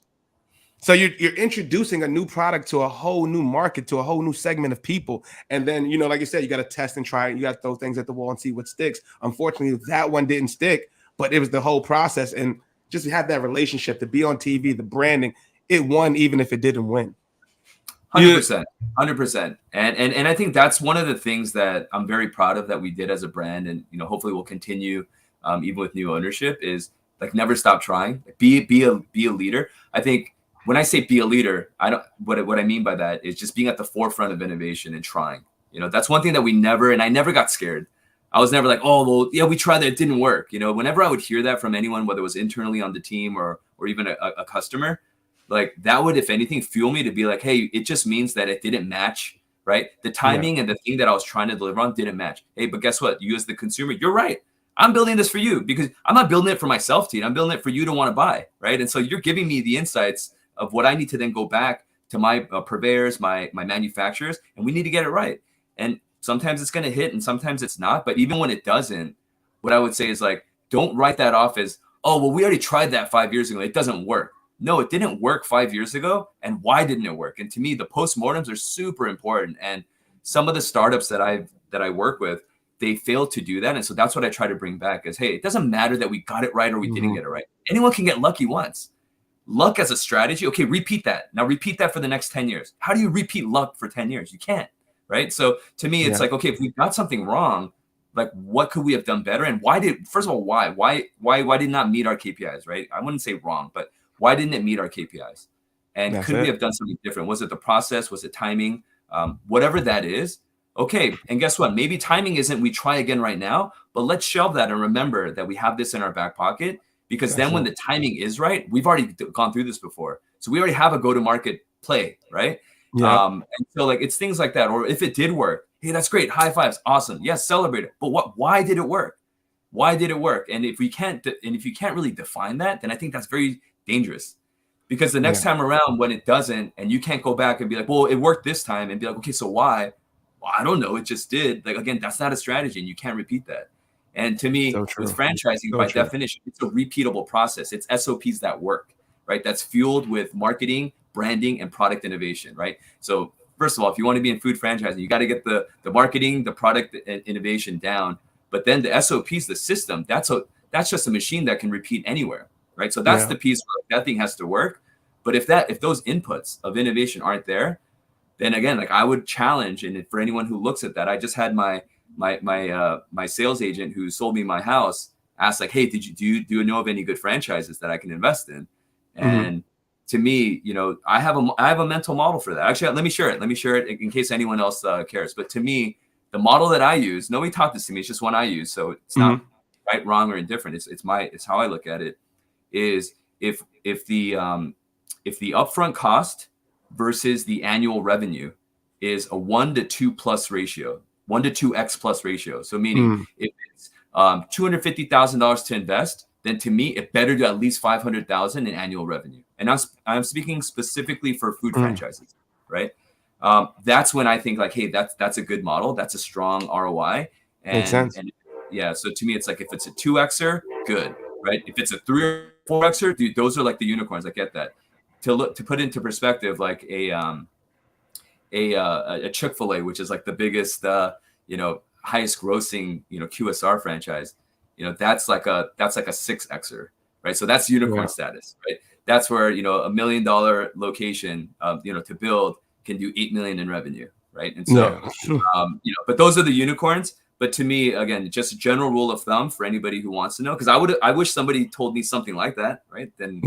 So you're introducing a new product to a whole new market, to a whole new segment of people. And then, like you said, you got to test and try it. You got to throw things at the wall and see what sticks. Unfortunately, that one didn't stick, but it was the whole process. And just to have that relationship, to be on TV, the branding, it won even if it didn't win. 100%. And I think that's one of the things that I'm very proud of that we did as a brand. And, hopefully we'll continue even with new ownership, is Like never stop trying. Be a leader. I think when I say be a leader, I don't what I mean by that is just being at the forefront of innovation and trying. That's one thing that I never got scared. I was never like, oh, well, yeah, we tried that, it didn't work. Whenever I would hear that from anyone, whether it was internally on the team or even a customer, like that would, if anything, fuel me to be like, hey, it just means that it didn't match, right? The timing and the thing that I was trying to deliver on didn't match. Hey, but guess what? You as the consumer, you're right. I'm building this for you because I'm not building it for myself, Teen. I'm building it for you to want to buy, right? And so you're giving me the insights of what I need to then go back to my purveyors, my manufacturers, and we need to get it right. And sometimes it's going to hit and sometimes it's not. But even when it doesn't, what I would say is like, don't write that off as, oh, well, we already tried that 5 years ago. It doesn't work. No, it didn't work 5 years ago. And why didn't it work? And to me, the postmortems are super important. And some of the startups that I work with, they fail to do that. And so that's what I try to bring back is, hey, it doesn't matter that we got it right or we didn't get it right. Anyone can get lucky once. Luck as a strategy. Okay, repeat that. Now repeat that for the next 10 years. How do you repeat luck for 10 years? You can't, right? So to me, it's like, okay, if we got something wrong, like what could we have done better? And why did it not meet our KPIs, right? I wouldn't say wrong, but why didn't it meet our KPIs? And could we have done something different? Was it the process? Was it timing? Whatever that is. Okay. And guess what? Maybe timing isn't we try again right now, but let's shelve that and remember that we have this in our back pocket because then when the timing is right, we've already gone through this before. So we already have a go-to-market play, right? And so like, it's things like that. Or if it did work, hey, that's great. High fives. Awesome. Yes. Celebrate it. But why did it work? Why did it work? And if you can't really define that, then I think that's very dangerous. Because the next time around when it doesn't, and you can't go back and be like, well, it worked this time and be like, okay, so why? Well, I don't know. It just did. Like, again, that's not a strategy and you can't repeat that. And to me, with franchising, by definition, it's a repeatable process. It's SOPs that work, right? That's fueled with marketing, branding, and product innovation, right? So first of all, if you want to be in food franchising, you got to get the marketing, the product innovation down. But then the SOPs, the system, that's just a machine that can repeat anywhere, right? So that's the piece where that thing has to work. But if those inputs of innovation aren't there, then again, like I would challenge, and for anyone who looks at that, I just had my sales agent who sold me my house ask like, hey, do you know of any good franchises that I can invest in? And to me, I have a mental model for that. Actually, let me share it in case anyone else cares. But to me, the model that I use, nobody taught this to me. It's just one I use. So it's not right, wrong, or indifferent. It's how I look at it. Is if the upfront cost versus the annual revenue is a 1 to 2 plus ratio, 1 to 2x plus ratio. So meaning if it's $250,000 to invest, then to me it better do at least $500,000 in annual revenue. And I'm speaking specifically for food franchises, right? That's when I think like, hey, that's a good model. That's a strong ROI. Makes sense. And yeah, so to me, it's like if it's a 2xer, good, right? If it's a 3 or 4xer, dude, those are like the unicorns. I get that. To put into perspective, like a Chick-fil-A, which is like the biggest, highest grossing, QSR franchise, that's like a 6xer, right? So that's unicorn status, right? That's where, $1 million location, to build can do 8 million in revenue, right? And so, but those are the unicorns. But to me, again, just a general rule of thumb for anybody who wants to know, because I wish somebody told me something like that, right? Then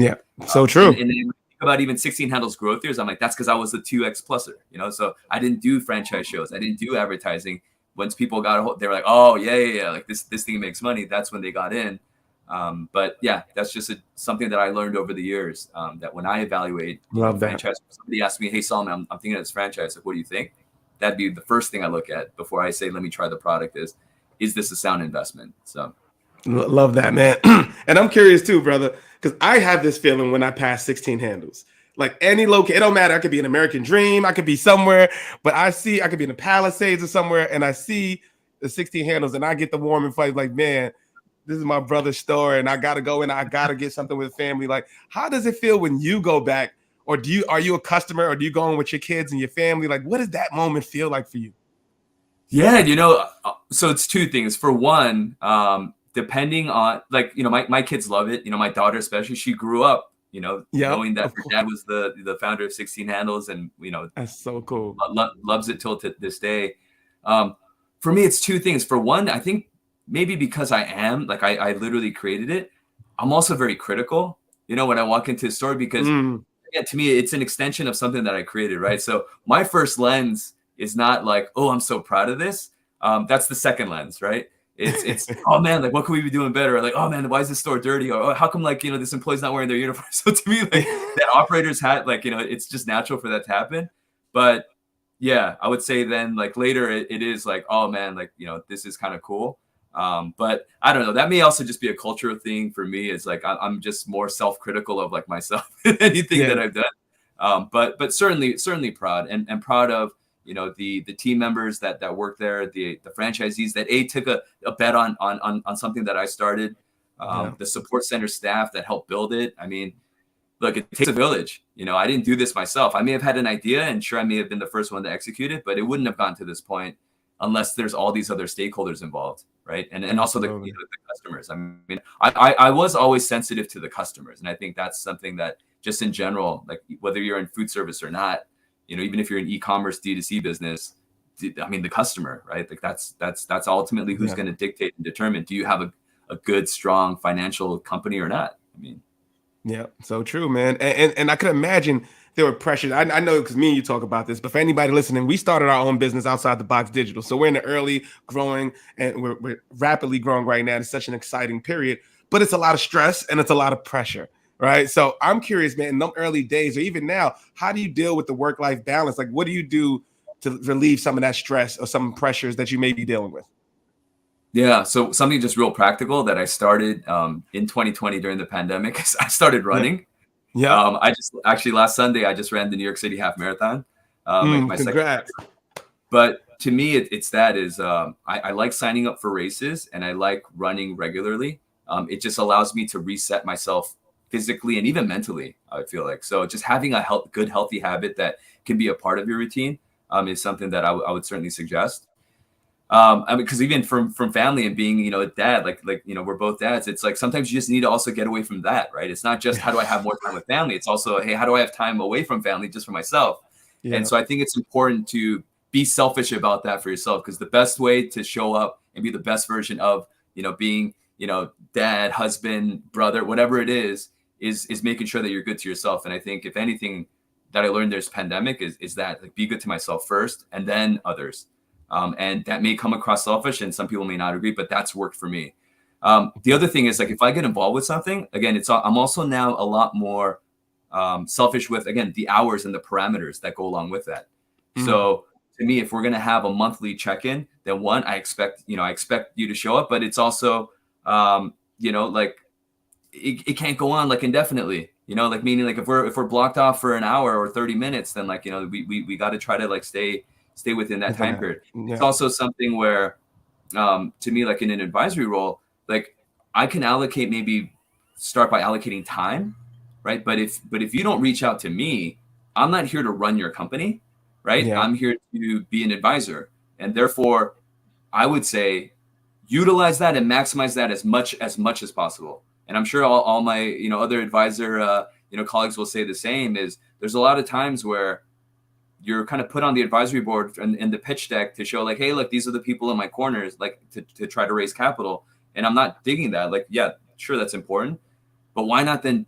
so true. And then about even 16 handles growth years, I'm like, that's because I was the 2x pluser, so I didn't do franchise shows, I didn't do advertising. Once people got a hold, they were like, oh yeah, like this thing makes money. That's when they got in. But yeah, that's just something that I learned over the years, that when I evaluate franchise, somebody asked me, hey Solomon, I'm thinking of this franchise, like, what do you think? That'd be the first thing I look at before I say, let me try the product, is this a sound investment? So love that, man. And I'm curious too, brother, because I have this feeling when I pass 16 handles, like any location, it don't matter. I could be an American Dream, I could be somewhere, but I could be in the Palisades or somewhere, and I see the 16 handles, and I get the warm and fuzzy, like, man, this is my brother's store, and I gotta go and I gotta get something with family. Like, how does it feel when you go back, or are you a customer, or do you go in with your kids and your family? Like, what does that moment feel like for you? Yeah, so it's two things. For one, depending on, like, my kids love it. My daughter especially, she grew up, knowing that her dad was the founder of 16 Handles, and that's so cool. Loves it till to this day. For me, it's two things. For one, I think maybe because I am like I literally created it. I'm also very critical, when I walk into a store, because yeah, to me, it's an extension of something that I created, right? So my first lens is not like, oh, I'm so proud of this. That's the second lens, right? It's oh man, like what could we be doing better? Or like, oh man, why is this store dirty? Or oh, how come like this employee's not wearing their uniform? So to me, like that operator's hat, like it's just natural for that to happen. But yeah, I would say then like later it is like, oh man, like this is kind of cool. But I don't know. That may also just be a cultural thing for me. Is like I'm just more self-critical of like myself than anything that I've done. But certainly proud and proud of the team members that work there, the franchisees that took a bet on something that I started, the support center staff that helped build it. I mean, look, it takes a village. I didn't do this myself. I may have had an idea, and sure, I may have been the first one to execute it, but it wouldn't have gotten to this point unless there's all these other stakeholders involved, right? And also the customers. I mean, I was always sensitive to the customers, and I think that's something that just in general, like whether you're in food service or not, even if you're in e-commerce D2C business, I mean, the customer, right? Like that's ultimately who's going to dictate and determine, do you have a good, strong financial company or not? I mean, yeah, so true, man. And I could imagine there were pressures. I know because me and you talk about this, but for anybody listening, we started our own business outside the box digital. So we're in the early growing and we're rapidly growing right now. It's such an exciting period, but it's a lot of stress and it's a lot of pressure, right? So I'm curious, man, in them early days or even now, how do you deal with the work-life balance? Like, what do you do to relieve some of that stress or some pressures that you may be dealing with? Yeah, so something just real practical that I started in 2020 during the pandemic is I started running. Yeah. I just actually last Sunday I just ran the New York City half marathon. Like my congrats. second. But to me, I like signing up for races and I like running regularly. It just allows me to reset myself physically and even mentally, I feel like. So just having a good, healthy habit that can be a part of your routine is something that I would certainly suggest. I mean, because even from family and being, a dad, like we're both dads. It's like sometimes you just need to also get away from that, right? It's not just how do I have more time with family. It's also, hey, how do I have time away from family just for myself? Yeah. And so I think it's important to be selfish about that for yourself, because the best way to show up and be the best version of, being, dad, husband, brother, whatever it is making sure that you're good to yourself. And I think if anything that I learned this pandemic is that like be good to myself first and then others. And that may come across selfish and some people may not agree, but that's worked for me. The other thing is like, if I get involved with something, again, I'm also now a lot more selfish with, again, the hours and the parameters that go along with that. Mm-hmm. So to me, if we're going to have a monthly check-in, then one, I expect you to show up, but it's also, like it can't go on like indefinitely, like meaning like if we're blocked off for an hour or 30 minutes, then like, we got to try to like stay within that time period. Yeah. It's also something where, to me, like in an advisory role, like I can maybe start by allocating time, right? But if you don't reach out to me, I'm not here to run your company, right? Yeah. I'm here to be an advisor. And therefore, I would say utilize that and maximize that as much as possible. And I'm sure all my, other advisor, colleagues will say the same. Is there's a lot of times where you're kind of put on the advisory board and the pitch deck to show like, hey, look, these are the people in my corners, like to try to raise capital. And I'm not digging that. Like, yeah, sure, that's important, but why not then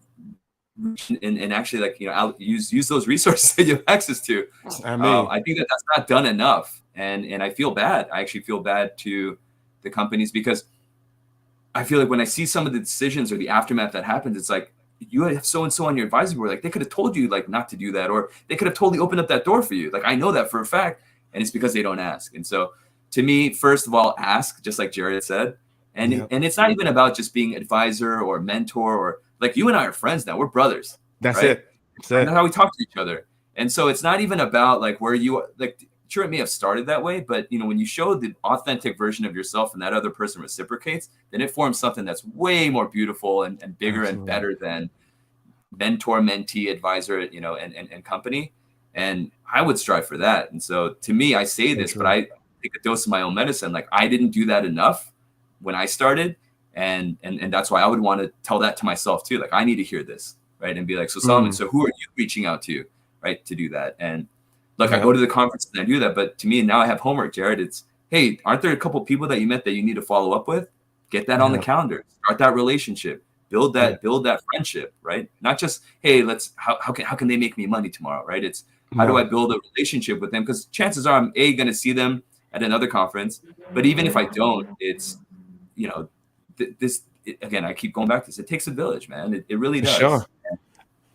and actually like, use those resources that you have access to. I think that's not done enough. And I feel bad. I actually feel bad to the companies, because I feel like when I see some of the decisions or the aftermath that happens, it's like, you have so-and-so on your advisory board, like they could have told you like not to do that, or they could have totally opened up that door for you. Like I know that for a fact, and it's because they don't ask. And so to me, first of all, ask, just like Jarrett said. And and it's not even about just being advisor or mentor, or like you and I are friends now. We're brothers. That's right? it. That's how we talk to each other. And so it's not even about like where you like, sure, it may have started that way, but when you show the authentic version of yourself and that other person reciprocates, then it forms something that's way more beautiful and bigger Absolutely. And better than mentor, mentee, advisor, and company. And I would strive for that. And so to me, I say this, but I take a dose of my own medicine. Like I didn't do that enough when I started. And that's why I would want to tell that to myself too. Like I need to hear this, right? And be like, so Solomon, so who are you reaching out to, right, to do that? And look, I go to the conference and I do that, but to me now I have homework, Jarrett. It's, hey, aren't there a couple of people that you met that you need to follow up with? Get that on the calendar. Start that relationship. build that friendship, right? Not just, hey, how can they make me money tomorrow, right? It's how do I build a relationship with them? Because chances are I'm going to see them at another conference, but even if I don't, it's, again, I keep going back to this. It takes a village, man. It really does.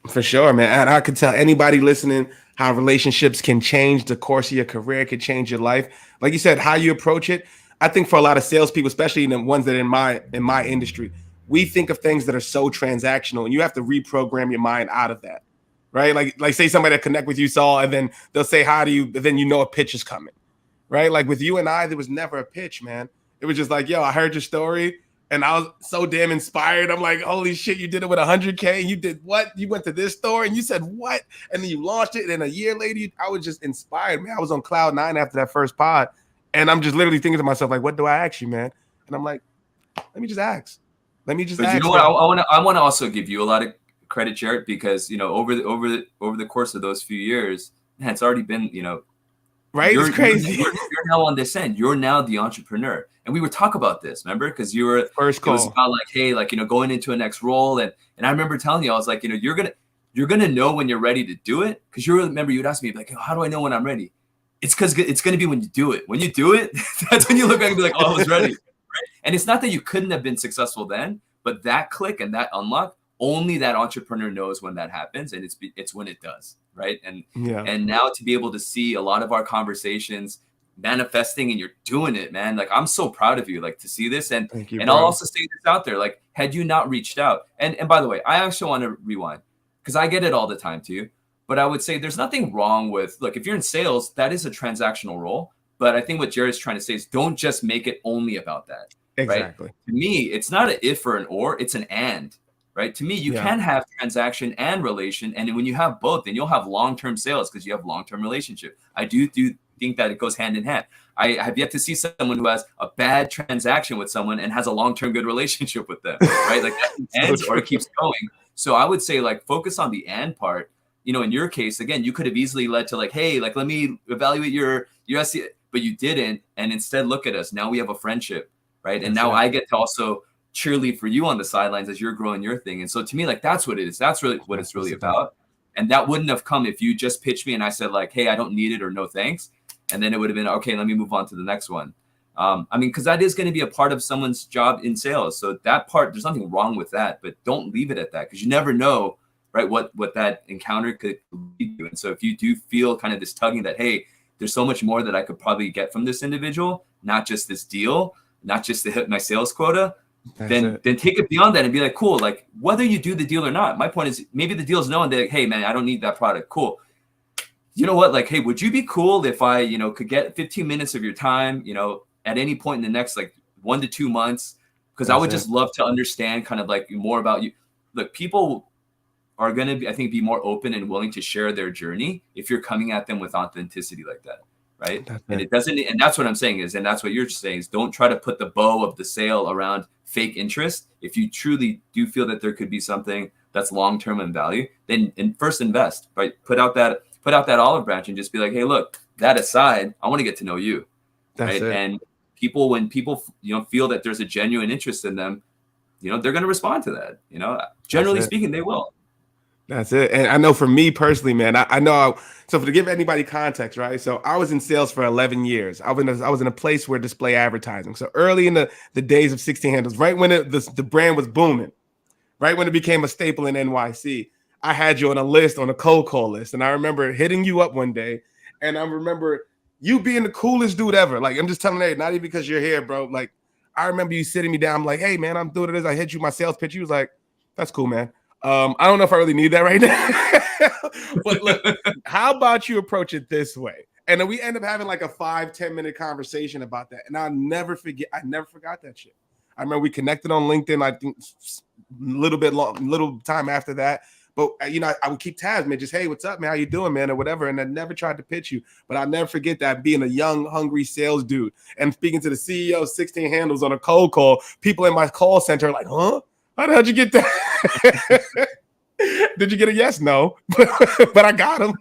For sure, man. And I could tell anybody listening how relationships can change the course of your career, can change your life. Like you said, how you approach it. I think for a lot of salespeople, especially the ones that are in my industry, we think of things that are so transactional, and you have to reprogram your mind out of that, right? Like say somebody that connect with you, Saul, and then they'll say hi to you, but then a pitch is coming, right? Like with you and I, there was never a pitch, man. It was just like, yo, I heard your story. And I was so damn inspired. I'm like, holy shit, you did it with 100K. You did what? You went to this store and you said what? And then you launched it. And a year later, I was just inspired, man. I was on cloud 9 after that first pod. And I'm just literally thinking to myself, like, what do I ask you, man? And I'm like, let me just ask. But you know what? I want to also give you a lot of credit, Jarrett, because, over the course of those few years, man, it's already been, right? It's crazy. You're now on this end. You're now the entrepreneur. And we would talk about this, remember? Because you were first call. It was about like, hey, like, going into a next role. And I remember telling you, I was like, you're gonna know when you're ready to do it. Because you'd ask me, like, how do I know when I'm ready? It's because it's gonna be when you do it. When you do it, that's when you look back and be like, oh, I was ready. Right? And it's not that you couldn't have been successful then, but that click and that unlock, only that entrepreneur knows when that happens, and it's when it does, right? And now to be able to see a lot of our conversations manifesting, and you're doing it, man. Like, I'm so proud of you, like, to see this. And you, and I'll also say this out there, like, had you not reached out, and by the way, I actually want to rewind, because I get it all the time too, but I would say there's nothing wrong with, look, if you're in sales, that is a transactional role. But I think what Jarrett's trying to say is don't just make it only about that. Exactly. Right? To me, it's not an if or an or, it's an and. Right? To me, you can have transaction and relation. And when you have both, then you'll have long-term sales because you have long-term relationship. I do think that it goes hand in hand. I have yet to see someone who has a bad transaction with someone and has a long-term good relationship with them. Right? Like that ends or it keeps going. So I would say, like, focus on the and part. In your case, again, you could have easily led to, like, hey, like, let me evaluate your SC, but you didn't. And instead, look at us. Now we have a friendship. Right? And now I get to also cheerlead for you on the sidelines as you're growing your thing. And so to me, like, that's what it is. That's really what it's really about. And that wouldn't have come if you just pitched me and I said, like, hey, I don't need it, or no thanks. And then it would have been, okay, let me move on to the next one. Because that is going to be a part of someone's job in sales. So that part, there's nothing wrong with that, but don't leave it at that, because you never know, right, what that encounter could lead to. And so if you do feel kind of this tugging that, hey, there's so much more that I could probably get from this individual, not just this deal, not just to hit my sales quota, then take it beyond that and be like, cool, like, whether you do the deal or not. My point is, maybe the deal's no, and they're like, hey, man, I don't need that product. Cool. You know what? Like, hey, would you be cool if I, could get 15 minutes of your time, at any point in the next, like, 1 to 2 months? Because I would just love to understand kind of like more about you. Look, people are going to be, I think, be more open and willing to share their journey if you're coming at them with authenticity like that. Right. And it doesn't, and that's what I'm saying is, and that's what you're saying is, don't try to put the bow of the sale around fake interest. If you truly do feel that there could be something that's long-term in value, then first invest, right? Put out that olive branch and just be like, hey, look, that aside, I want to get to know you. Right. And when people, feel that there's a genuine interest in them, they're going to respond to that. Generally speaking, they will. That's it. And I know for me personally, man, so to give anybody context, right? So I was in sales for 11 years. I was in a place where display advertising. So early in the days of 16 handles, right when the brand was booming, right when it became a staple in NYC, I had you on a cold call list. And I remember hitting you up one day, and I remember you being the coolest dude ever. Like, I'm just telling you, not even because you're here, bro. Like, I remember you sitting me down. I'm like, hey, man, I'm doing this. I hit you my sales pitch. You was like, that's cool, man. I don't know if I really need that right now, but look, how about you approach it this way? And then we end up having like a 5-10 minute conversation about that. And I never forgot that shit. I remember we connected on LinkedIn, I think little time after that. But I would keep tabs, man, just, hey, what's up, man? How you doing, man? Or whatever. And I never tried to pitch you, but I'll never forget that, being a young, hungry sales dude and speaking to the CEO of 16 handles on a cold call. People in my call center are like, huh? How the hell did you get that? Did you get a yes? No, but I got him.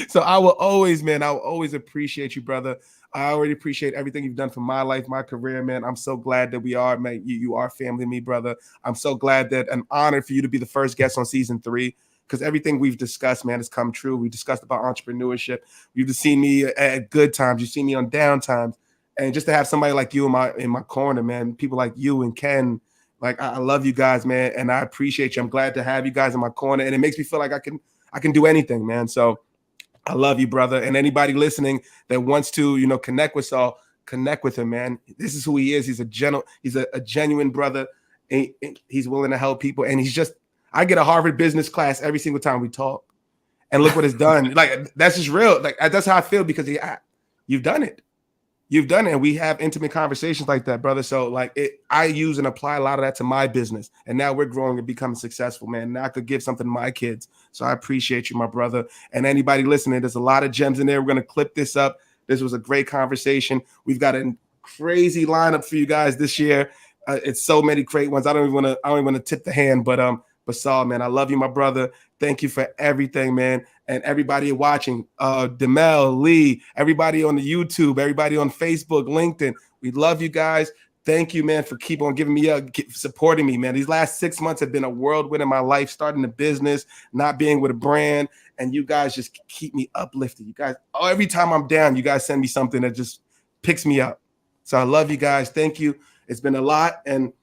So I will always appreciate you, brother. I already appreciate everything you've done for my life, my career, man. I'm so glad that we are, man. You are family to me, brother. I'm so glad that an honor for you to be the first guest on season 3, because everything we've discussed, man, has come true. We discussed about entrepreneurship. You've seen me at good times. You've seen me on down times. And just to have somebody like you in my corner, man, people like you and Ken, like I love you guys, man, and I appreciate you. I'm glad to have you guys in my corner, and it makes me feel like I can do anything, man. So I love you, brother. And anybody listening that wants to, connect with Saul, connect with him, man. This is who he is. He's a genuine brother. He's willing to help people. And I get a Harvard business class every single time we talk. And look what it's done. Like, that's just real. Like, that's how I feel, because you've done it. You've done it, and we have intimate conversations like that, brother. So like I use and apply a lot of that to my business, and now we're growing and becoming successful, man. Now I could give something to my kids. So I appreciate you, my brother. And anybody listening, there's a lot of gems in there. We're going to clip this up. This was a great conversation. We've got a crazy lineup for you guys this year. It's so many great ones. I don't even want to tip the hand, but Saul, man, I love you, my brother. Thank you for everything, man. And everybody watching, Demel, Lee, everybody on the YouTube, everybody on Facebook, LinkedIn, we love you guys. Thank you, man, for keep on giving me supporting me, man. These last 6 months have been a whirlwind in my life, starting a business, not being with a brand, and you guys just keep me uplifted. You guys, every time I'm down, you guys send me something that just picks me up. So I love you guys. Thank you. It's been a lot, and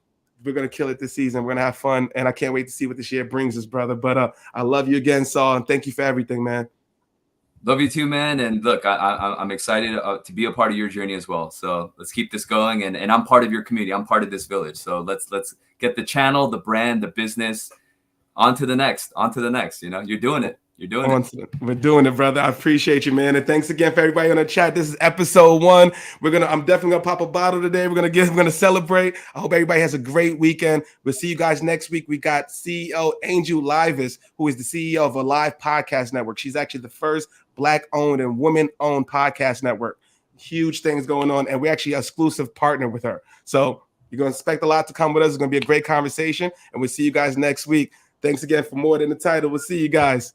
we're going to kill it this season. We're going to have fun, and I can't wait to see what this year brings us, brother. But I love you again, Saul, and thank you for everything, man. Love you too, man. And look, I'm excited to be a part of your journey as well. So let's keep this going. And I'm part of your community. I'm part of this village. So let's get the channel, the brand, the business on to the next. You're doing it. We're doing it, brother. I appreciate you, man. And thanks again for everybody on the chat. This is episode 1. I'm definitely gonna pop a bottle today. We're gonna celebrate. I hope everybody has a great weekend. We'll see you guys next week. We got CEO Angel Livis, who is the CEO of a live podcast network. She's actually the first Black-owned and women-owned podcast network. Huge things going on, and we're actually an exclusive partner with her. So you're gonna expect a lot to come with us. It's gonna be a great conversation, and we'll see you guys next week. Thanks again for More Than the Title. We'll see you guys.